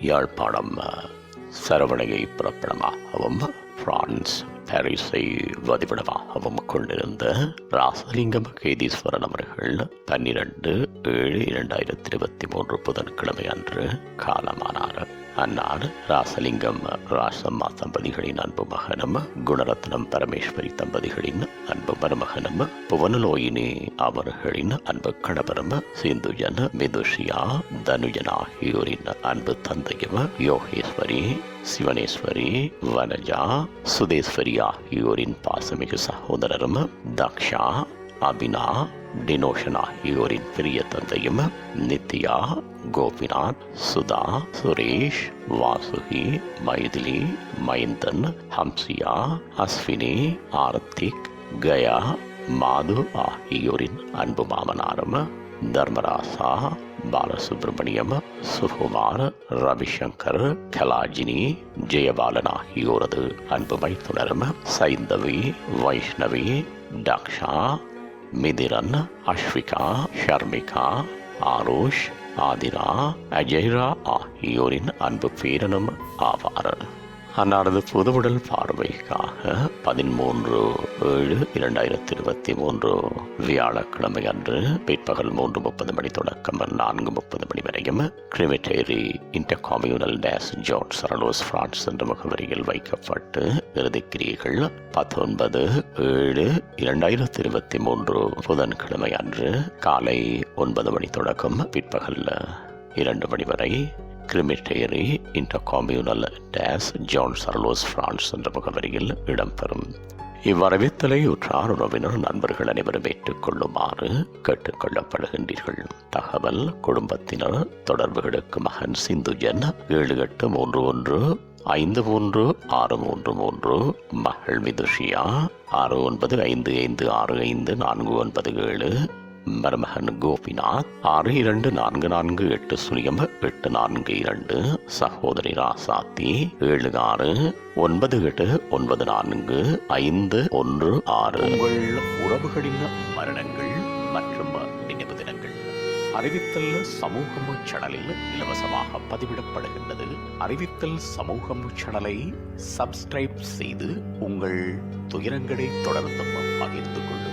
Yazhpanam சரவணையை புறப்படமாகவும் France பாரிஸை வதிவிடமாகவும் கொண்டிருந்த ராசலிங்கம் கேதீஸ்வரன் அவர்கள் 12/7/2023 புதன்கிழமை அன்று காலமானார். அன்னார் ராசலிங்கம் ராசம்மா தம்பதிகளின் அன்பு மகனும் குணரத்னம் பரமேஸ்வரி தம்பதிகளின் அன்பு மருமகனும் புவனலோயினி அவர்களின் அன்பு கணவரும் சிந்துஜன் மிதுஷியா தனுஜன் ஆகியோரின் அன்பு தந்தையும் யோகேஸ்வரி சிவனேஸ்வரி வனஜா சுதேஸ்வரி ஆகியோரின் பாசமிகு சகோதரரும் தக்ஷா அபினா டினோஷன் ஆகியோரின் பெரிய தந்தையும் நித்யா கோபிநாத் சுதா சுரேஷ் வாசுகி மைதிலி மைந்தன் ஹம்சியா அஸ்வினி ஆர்த்திக் கயா மாது ஆகியோரின் அன்பு மாமனாரும் தர்மராசா பாலசுப்ரமணியம் சுகுமார் ரவிசங்கர் கலாஜினி ஜெயபாலன் ஆகியோரது அன்பு மைத்துனரும் சைந்தவி வைஷ்ணவி டாக்ஷா மிதிரன் அஸ்விகா ஷர்மிகா ஆருஷ் ஆதிரா அஜய்ரா ஆகியோரின் அன்பு பேரனும் ஆவார். அன்னாரது புதுவுடல் பார்வைக்காக 13/7/2023 வியாழக்கிழமை அன்று பிற்பகல் 3:30 மணி தொடக்கம் 4:30 மணி வரையும் கிரிமிட்டேரி இன்டர்காம்யூனல் டேஸ் ஜோன் சரலோஸ் பிரான்ஸ் என்ற முகவரியில் வைக்கப்பட்டு இறுதிக்கிரியைகள் 19/7/2023 புதன்கிழமை அன்று காலை 9 மணி தொடக்கம் பிற்பகல் 2 மணி வரை கிரிமிட்டேரி இன்டர்காம்யூனல் டேஸ் ஜான் சர்லோஸ் பிரான்ஸ் என்ற முகவரியில் இடம்பெறும். இவ்வரவேத்தலை உற்றார் உறவினர் நண்பர்கள் அனைவரும் ஏற்றுக்கொள்ளுமாறு கேட்டுக்கொள்ளப்படுகின்றீர்கள். தகவல் குடும்பத்தினர் தொடர்புகளுக்கு மகன் சிந்துஜன் 7831533633, மகள் மிதுஷியா 6955654997, மருமகன் கோபிநாத் 6244808442, சகோதரி ராசாத்தி 7698945516. உங்கள் உறவுகளின் மரணங்கள் மற்றும் நினைவு தினங்கள் அறிவித்தல் சமூகம் சேனலில் இலவசமாக பதிவிடப்படுகின்றது. அறிவித்தல் சமூகம் சேனலை சப்ஸ்கிரைப் செய்து உங்கள் துயரங்களை தொடர்ந்து பகிர்ந்து கொள்ளுங்கள்.